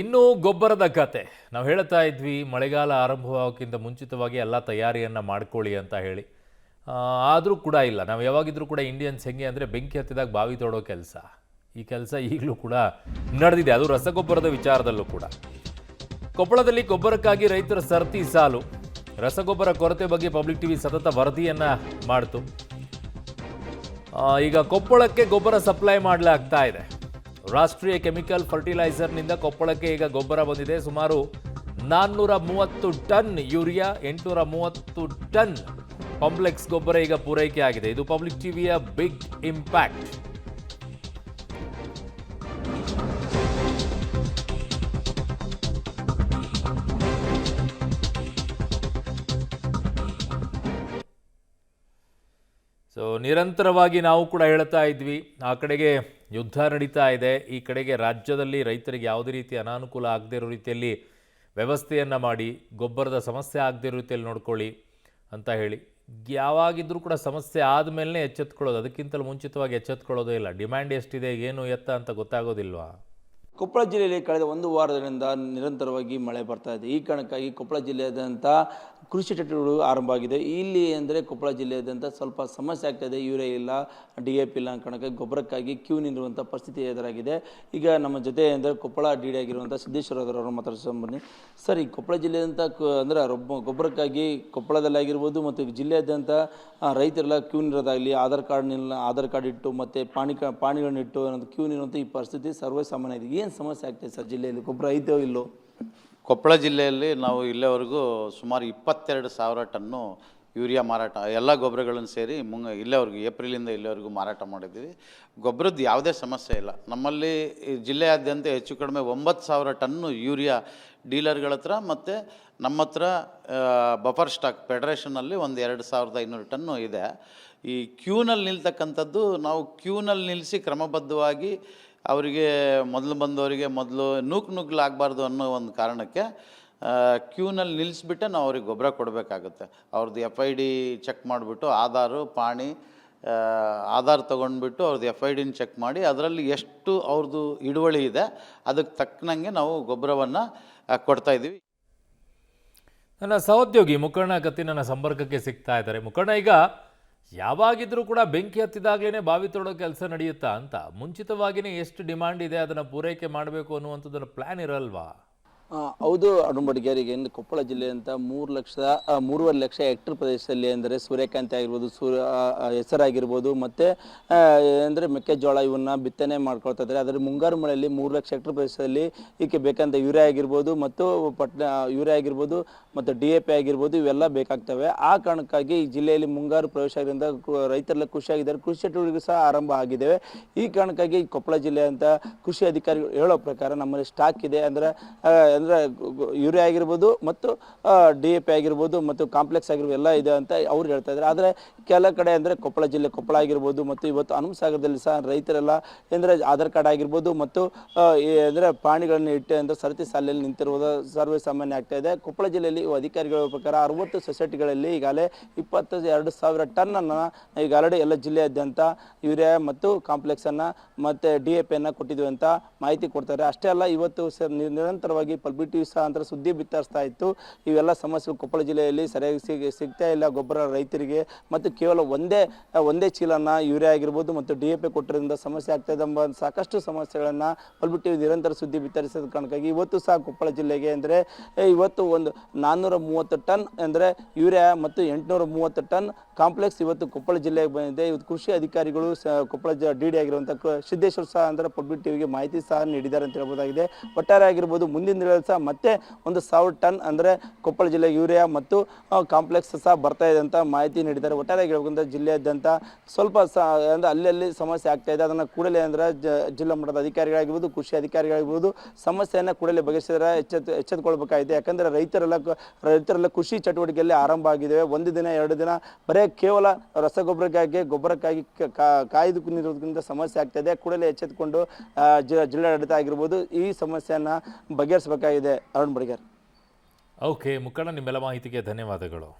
ಇನ್ನು ಗೊಬ್ಬರದ ಕತೆ ನಾವು ಹೇಳ್ತಾ ಇದ್ವಿ ಮಳೆಗಾಲ ಆರಂಭವಾಗೋಕ್ಕಿಂತ ಮುಂಚಿತವಾಗಿ ಎಲ್ಲ ತಯಾರಿಯನ್ನು ಮಾಡ್ಕೊಳ್ಳಿ ಅಂತ ಹೇಳಿ. ಆದರೂ ಕೂಡ ಇಲ್ಲ. ನಾವು ಯಾವಾಗಿದ್ರೂ ಕೂಡ ಇಂಡಿಯನ್ಸ್ ಹೆಂಗೆ ಅಂದರೆ ಬೆಂಕಿ ಹತ್ತಿದಾಗ ಬಾವಿ ತೋಡೋ ಕೆಲಸ. ಈ ಕೆಲಸ ಈಗಲೂ ಕೂಡ ನಡೆದಿದೆ. ಅದು ರಸಗೊಬ್ಬರದ ವಿಚಾರದಲ್ಲೂ ಕೂಡ. ಕೊಪ್ಪಳದಲ್ಲಿ ಗೊಬ್ಬರಕ್ಕಾಗಿ ರೈತರ ಸರತಿ ಸಾಲು. ರಸಗೊಬ್ಬರ ಕೊರತೆ ಬಗ್ಗೆ ಪಬ್ಲಿಕ್ ಟಿವಿ ಸತತ ವರದಿಯನ್ನು ಮಾಡ್ತು. ಈಗ ಕೊಪ್ಪಳಕ್ಕೆ ಗೊಬ್ಬರ ಸಪ್ಲೈ ಮಾಡಲಾಗ್ತಾ ಇದೆ. ರಾಷ್ಟ್ರೀಯ ಕೆಮಿಕಲ್ ಫರ್ಟಿಲೈಸರ್ನಿಂದ ಕೊಪ್ಪಳಕ್ಕೆ ಈಗ ಗೊಬ್ಬರ ಬಂದಿದೆ. ಸುಮಾರು 430 ಟನ್ ಯೂರಿಯಾ, 830 ಟನ್ ಕಾಂಪ್ಲೆಕ್ಸ್ ಗೊಬ್ಬರ ಈಗ ಪೂರೈಕೆ ಆಗಿದೆ. ಇದು ಪಬ್ಲಿಕ್ ಟಿವಿಯ ಬಿಗ್ ಇಂಪ್ಯಾಕ್ಟ್. ನಿರಂತರವಾಗಿ ನಾವು ಕೂಡ ಹೇಳ್ತಾ ಇದ್ವಿ, ಆ ಕಡೆಗೆ ಯುದ್ಧ ನಡೀತಾ ಇದೆ, ಈ ಕಡೆಗೆ ರಾಜ್ಯದಲ್ಲಿ ರೈತರಿಗೆ ಯಾವುದೇ ರೀತಿ ಅನಾನುಕೂಲ ಆಗದೇ ಇರೋ ರೀತಿಯಲ್ಲಿ ವ್ಯವಸ್ಥೆಯನ್ನು ಮಾಡಿ ಗೊಬ್ಬರದ ಸಮಸ್ಯೆ ಆಗದೇ ಇರೋ ರೀತಿಯಲ್ಲಿ ನೋಡ್ಕೊಳ್ಳಿ ಅಂತ ಹೇಳಿ. ಯಾವಾಗಿದ್ರೂ ಕೂಡ ಸಮಸ್ಯೆ ಆದಮೇಲೆ ಎಚ್ಚೆತ್ಕೊಳ್ಳೋದು, ಅದಕ್ಕಿಂತಲೂ ಮುಂಚಿತವಾಗಿ ಎಚ್ಚೆತ್ಕೊಳ್ಳೋದೇ ಇಲ್ಲ. ಡಿಮ್ಯಾಂಡ್ ಎಷ್ಟಿದೆ, ಏನು ಎತ್ತ ಅಂತ ಗೊತ್ತಾಗೋದಿಲ್ವಾ? ಕೊಪ್ಪಳ ಜಿಲ್ಲೆಯಲ್ಲಿ ಕಳೆದ ಒಂದು ವಾರದಿಂದ ನಿರಂತರವಾಗಿ ಮಳೆ ಬರ್ತಾ ಇದೆ. ಈ ಕಾರಣಕ್ಕಾಗಿ ಕೊಪ್ಪಳ ಜಿಲ್ಲೆಯಾದ್ಯಂತ ಕೃಷಿ ಚಟುವಟಿಕೆಗಳು ಆರಂಭ ಆಗಿದೆ. ಇಲ್ಲಿ ಅಂದರೆ ಕೊಪ್ಪಳ ಜಿಲ್ಲೆಯಾದ್ಯಂತ ಸ್ವಲ್ಪ ಸಮಸ್ಯೆ ಆಗ್ತಾಯಿದೆ. ಯೂರಿಯಾ ಇಲ್ಲ, DAP ಇಲ್ಲ ಅನ್ನೋ ಕಾರಣಕ್ಕಾಗಿ ಗೊಬ್ಬರಕ್ಕಾಗಿ ಕ್ಯೂ ನಿಲ್ಲುವಂಥ ಪರಿಸ್ಥಿತಿ ಎದುರಾಗಿದೆ. ಈಗ ನಮ್ಮ ಜೊತೆ ಅಂದರೆ ಕೊಪ್ಪಳ DD ಆಗಿರುವಂಥ ಸಿದ್ದೇಶ್ವರ ಅವರು ಮಾತಾಡ್ಸೋಣ ಬನ್ನಿ. ಸರ್, ಈ ಕೊಪ್ಪಳ ಜಿಲ್ಲೆಯಾದ್ಯಂತ ಅಂದರೆ ಗೊಬ್ಬರಕ್ಕಾಗಿ ಕೊಪ್ಪಳದಲ್ಲಾಗಿರ್ಬೋದು ಮತ್ತು ಜಿಲ್ಲೆಯಾದ್ಯಂತ ರೈತರೆಲ್ಲ ಕ್ಯೂ ನಿಲ್ಲೋದಾಗಲಿ, ಆಧಾರ್ ಕಾರ್ಡ್ ಇಟ್ಟು ಮತ್ತು ಪಾಣಿಗಳನ್ನ ಇಟ್ಟು ಅನ್ನೋದು ಕ್ಯೂ ನಿಲ್ಲುವಂಥ ಈ ಪರಿಸ್ಥಿತಿ ಸರ್ವೇ ಸಾಮಾನ್ಯ ಇದೆ. ಏನು ಸಮಸ್ಯೆ ಆಗ್ತಾಯಿದೆ ಸರ್ ಜಿಲ್ಲೆಯಲ್ಲಿ? ಗೊಬ್ಬರ ಐತೋ ಇಲ್ಲೋ? ಕೊಪ್ಪಳ ಜಿಲ್ಲೆಯಲ್ಲಿ ನಾವು ಇಲ್ಲಿವರೆಗೂ ಸುಮಾರು 22,000 ಟನ್ನು ಯೂರಿಯಾ ಮಾರಾಟ, ಎಲ್ಲ ಗೊಬ್ಬರಗಳನ್ನು ಸೇರಿ ಇಲ್ಲಿವರೆಗೂ ಏಪ್ರಿಲಿಂದ ಇಲ್ಲಿವರೆಗೂ ಮಾರಾಟ ಮಾಡಿದ್ದೀವಿ. ಗೊಬ್ಬರದ್ದು ಯಾವುದೇ ಸಮಸ್ಯೆ ಇಲ್ಲ. ನಮ್ಮಲ್ಲಿ ಜಿಲ್ಲೆಯಾದ್ಯಂತ ಹೆಚ್ಚು ಕಡಿಮೆ 9,000 ಟನ್ನು ಯೂರಿಯಾ ಡೀಲರ್ಗಳ ಹತ್ರ ಮತ್ತು ನಮ್ಮ ಹತ್ರ ಬಫರ್ ಸ್ಟಾಕ್ ಫೆಡರೇಷನಲ್ಲಿ ಒಂದು 2,500 ಟನ್ನು ಇದೆ. ಈ ಕ್ಯೂನಲ್ಲಿ ನಿಲ್ತಕ್ಕಂಥದ್ದು ನಾವು ಕ್ಯೂನಲ್ಲಿ ನಿಲ್ಲಿಸಿ ಕ್ರಮಬದ್ಧವಾಗಿ ಅವರಿಗೆ ಬಂದವರಿಗೆ ಮೊದಲು ನುಗ್ಲಾಗಬಾರ್ದು ಅನ್ನೋ ಒಂದು ಕಾರಣಕ್ಕೆ ಕ್ಯೂನಲ್ಲಿ ನಿಲ್ಲಿಸ್ಬಿಟ್ಟೆ ನಾವು ಅವ್ರಿಗೆ ಗೊಬ್ಬರ ಕೊಡಬೇಕಾಗುತ್ತೆ. ಅವ್ರದ್ದು FID ಚೆಕ್ ಮಾಡಿಬಿಟ್ಟು ಆಧಾರ್ ತೊಗೊಂಡ್ಬಿಟ್ಟು ಅವ್ರದ್ದು FIDನ ಚೆಕ್ ಮಾಡಿ ಅದರಲ್ಲಿ ಎಷ್ಟು ಅವ್ರದ್ದು ಹಿಡುವಳಿ ಇದೆ ಅದಕ್ಕೆ ತಕ್ಕನಂಗೆ ನಾವು ಗೊಬ್ಬರವನ್ನು ಕೊಡ್ತಾಯಿದ್ದೀವಿ. ನನ್ನ ಸಹೋದ್ಯೋಗಿ ಮುಖಣ್ಣ ಕತ್ತಿ ನನ್ನ ಸಂಪರ್ಕಕ್ಕೆ ಸಿಗ್ತಾ ಇದ್ದಾರೆ. ಮುಖಣ್ಣ, ಈಗ ಯಾವಾಗಿದ್ರೂ ಕೂಡ ಬೆಂಕಿ ಹತ್ತಿದಾಗಲೇ ಬಾವಿ ತೋಡೋ ಕೆಲಸ ನಡೆಯುತ್ತಾ ಅಂತ ಮುಂಚಿತವಾಗಿಯೇ ಎಷ್ಟು ಡಿಮಾಂಡ್ ಇದೆ ಅದನ್ನು ಪೂರೈಕೆ ಮಾಡಬೇಕು ಅನ್ನುವಂಥದ್ದನ್ನು ಪ್ಲ್ಯಾನ್ ಇರಲ್ವಾ? ಹೌದು ಅರುಣ್ ಬಡಿಗೇರಿಗೆ. ಕೊಪ್ಪಳ ಜಿಲ್ಲೆ ಅಂತ 3.5 ಲಕ್ಷ ಹೆಕ್ಟರ್ ಪ್ರದೇಶದಲ್ಲಿ ಅಂದರೆ ಸೂರ್ಯಕಾಂತಿ ಆಗಿರ್ಬೋದು, ಹೆಸರಾಗಿರ್ಬೋದು ಮತ್ತು ಅಂದರೆ ಮೆಕ್ಕೆಜೋಳ ಇವನ್ನ ಬಿತ್ತನೆ ಮಾಡ್ಕೊಳ್ತಾ ಇದ್ದಾರೆ. ಅದರ ಮುಂಗಾರು ಮಳೆಯಲ್ಲಿ 3 ಲಕ್ಷ ಹೆಕ್ಟರ್ ಪ್ರದೇಶದಲ್ಲಿ ಇದಕ್ಕೆ ಬೇಕಂತ ಯೂರಿಯಾ ಆಗಿರ್ಬೋದು ಮತ್ತು DAP ಆಗಿರ್ಬೋದು ಇವೆಲ್ಲ ಬೇಕಾಗ್ತವೆ. ಆ ಕಾರಣಕ್ಕಾಗಿ ಈ ಜಿಲ್ಲೆಯಲ್ಲಿ ಮುಂಗಾರು ಪ್ರವೇಶ ಆಗಿದ್ದರಿಂದ ರೈತರೆಲ್ಲ ಖುಷಿಯಾಗಿದ್ದಾರೆ. ಕೃಷಿ ಚಟುವಟಿಕೆ ಸಹ ಆರಂಭ ಆಗಿದ್ದೇವೆ. ಈ ಕಾರಣಕ್ಕಾಗಿ ಕೊಪ್ಪಳ ಜಿಲ್ಲೆ ಅಂತ ಕೃಷಿ ಅಧಿಕಾರಿಗಳು ಹೇಳೋ ಪ್ರಕಾರ ನಮ್ಮಲ್ಲಿ ಸ್ಟಾಕ್ ಇದೆ. ಅಂದರೆ ಯೂರಿಯಾ ಆಗಿರ್ಬೋದು ಮತ್ತು DAP ಆಗಿರ್ಬೋದು ಮತ್ತು ಕಾಂಪ್ಲೆಕ್ಸ್ ಆಗಿರ್ಬೋದು ಎಲ್ಲ ಇದೆ ಅಂತ ಅವ್ರು ಹೇಳ್ತಾ ಇದ್ದಾರೆ. ಆದರೆ ಕೆಲ ಕಡೆ ಅಂದರೆ ಕೊಪ್ಪಳ ಆಗಿರ್ಬೋದು ಮತ್ತು ಇವತ್ತು ಹನುಮಸಾಗರದಲ್ಲಿ ಸಹ ರೈತರೆಲ್ಲ ಅಂದರೆ ಆಧಾರ್ ಕಾರ್ಡ್ ಆಗಿರ್ಬೋದು ಮತ್ತು ಅಂದರೆ ಪ್ರಾಣಿಗಳನ್ನು ಇಟ್ಟು ಅಂತ ಸರತಿ ಸಾಲಿನಲ್ಲಿ ನಿಂತಿರುವುದು ಸರ್ವೇ ಸಾಮಾನ್ಯ ಆಗ್ತಾ ಇದೆ. ಕೊಪ್ಪಳ ಜಿಲ್ಲೆಯಲ್ಲಿ ಅಧಿಕಾರಿಗಳ ಪ್ರಕಾರ 60 ಸೊಸೈಟಿಗಳಲ್ಲಿ ಈಗಾಗಲೇ 22,000 ಟನ್ನನ್ನು ಈಗ ಆಲ್ರೆಡಿ ಎಲ್ಲ ಜಿಲ್ಲೆಯಾದ್ಯಂತ ಯೂರಿಯಾ ಮತ್ತು ಕಾಂಪ್ಲೆಕ್ಸನ್ನು ಮತ್ತು DAPಯನ್ನು ಕೊಟ್ಟಿದ್ದೀವಿ ಅಂತ ಮಾಹಿತಿ ಕೊಡ್ತಾರೆ. ಅಷ್ಟೇ ಅಲ್ಲ, ಇವತ್ತು ನಿರಂತರವಾಗಿ ಪಬ್ಲಿಕ್ ಟಿವಿ ಸಹ ಅಂತ ಸುದ್ದಿ ಬಿತ್ತರಿಸ್ತಾ ಇತ್ತು. ಇವೆಲ್ಲ ಸಮಸ್ಯೆಗಳು ಕೊಪ್ಪಳ ಜಿಲ್ಲೆಯಲ್ಲಿ ಸರಿಯಾಗಿ ಸಿಗ್ತಾ ಇಲ್ಲ ಗೊಬ್ಬರ ರೈತರಿಗೆ, ಮತ್ತು ಕೇವಲ ಒಂದೇ ಚೀಲನ ಯೂರಿಯಾ ಆಗಿರ್ಬೋದು ಮತ್ತು DAP ಕೊಟ್ಟಿರೋದ್ರಿಂದ ಸಮಸ್ಯೆ ಆಗ್ತಾ ಇದೆ ಎಂಬ ಸಾಕಷ್ಟು ಸಮಸ್ಯೆಗಳನ್ನು ಪಬ್ಲಿಕ್ ಟಿವಿ ನಿರಂತರ ಸುದ್ದಿ ಬಿತ್ತರಿಸಿದ ಕಾರಣಕ್ಕಾಗಿ ಇವತ್ತು ಸಹ ಕೊಪ್ಪಳ ಜಿಲ್ಲೆಗೆ ಅಂದರೆ ಇವತ್ತು ಒಂದು 430 ಟನ್ ಅಂದರೆ ಯೂರಿಯಾ ಮತ್ತು 830 ಟನ್ ಕಾಂಪ್ಲೆಕ್ಸ್ ಇವತ್ತು ಕೊಪ್ಪಳ ಜಿಲ್ಲೆಗೆ ಬಂದಿದೆ. ಇವತ್ತು ಕೃಷಿ ಅಧಿಕಾರಿಗಳು ಕೊಪ್ಪಳ DD ಆಗಿರುವಂಥ ಸಿದ್ದೇಶ್ವರ ಸಹ ಅಂದರೆ ಪಬ್ಲಿಕ್ ಟಿವಿಗೆ ಮಾಹಿತಿ ಸಹ ನೀಡಿದ್ದಾರೆ ಅಂತ ಹೇಳ್ಬೋದಾಗಿದೆ. ಒಟ್ಟಾರೆ ಆಗಿರ್ಬೋದು ಮುಂದಿನ ದಿನಗಳಲ್ಲಿ ಸಹ ಮತ್ತೆ 1,000 ಟನ್ ಅಂದರೆ ಕೊಪ್ಪಳ ಜಿಲ್ಲೆಗೆ ಯೂರಿಯಾ ಮತ್ತು ಕಾಂಪ್ಲೆಕ್ಸ್ ಸಹ ಬರ್ತಾ ಇದೆ ಅಂತ ಮಾಹಿತಿ ನೀಡಿದ್ದಾರೆ. ಒಟ್ಟಾರೆ ಹೇಳ್ಬೇಕಂದ್ರೆ ಜಿಲ್ಲೆಯಾದ್ಯಂತ ಸ್ವಲ್ಪ ಅಂದರೆ ಅಲ್ಲಲ್ಲಿ ಸಮಸ್ಯೆ ಆಗ್ತಾ ಇದೆ. ಅದನ್ನು ಕೂಡಲೇ ಅಂದರೆ ಜಿಲ್ಲಾ ಮಟ್ಟದ ಅಧಿಕಾರಿಗಳಾಗಿರ್ಬೋದು, ಕೃಷಿ ಅಧಿಕಾರಿಗಳಾಗಿರ್ಬೋದು ಸಮಸ್ಯೆಯನ್ನು ಕೂಡಲೇ ಬಗೆಹರಿಸಿದರೆ ಎಚ್ಚೆತ್ತುಕೊಳ್ಬೇಕಾಗಿದೆ. ಯಾಕಂದರೆ ರೈತರೆಲ್ಲ ಕೃಷಿ ಚಟುವಟಿಕೆಯಲ್ಲಿ ಆರಂಭ ಆಗಿದ್ದೇವೆ. 1 ದಿನ 2 ದಿನ ಬರೀ ಕೇವಲ ಗೊಬ್ಬರಕ್ಕಾಗಿ ಕಾಯ್ದು ನಿಲ್ಲೋದ್ರಿಂದ ಸಮಸ್ಯೆ ಆಗ್ತಾ ಇದೆ. ಕೂಡಲೇ ಎಚ್ಚೆತ್ತುಕೊಂಡು ಜಿಲ್ಲಾಡಳಿತ ಆಗಿರ್ಬೋದು ಈ ಸಮಸ್ಯೆಯನ್ನು ಬಗೆಹರಿಸಬೇಕಾಗಿದೆ. ಅರುಣ್ ಬಡಿಗೇರ್. ಓಕೆ ಮುಖಂಡ, ನಿಮ್ಮೆಲ್ಲ ಮಾಹಿತಿಗೆ ಧನ್ಯವಾದಗಳು.